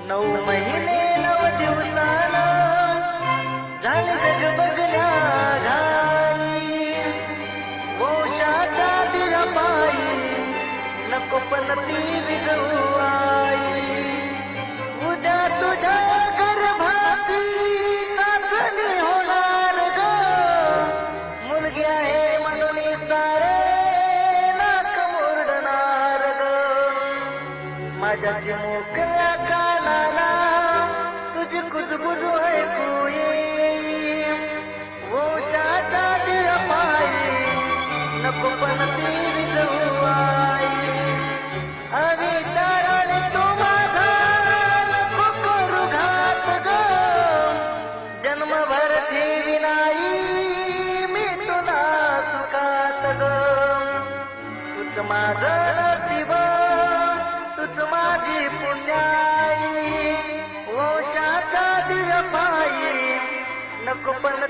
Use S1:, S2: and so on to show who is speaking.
S1: 9 महिने 9 दिवसाला झाले जग बघण्या घाई वंशाच्या दिव्या पायी नको पण ती विजवू आई उद्या तुझ्या गर्भाची चाचणी होणार ग मुलगी आहे म्हणून सारे नाक मुरडणार ग माझ्या चिमुकल्या कानाला तुझी कुजबुज ऐकू येईल वंशाच्या दिव्या पायी नको पण ती विजवू आई अविचाराने तू माझा नको करू घात ग जन्मभर ठेवी नाही मी तुला सुखात ग तुझ माझं नशीब तुझ माझी पुण्याई वंशाच्या दिव्या पायी नको पण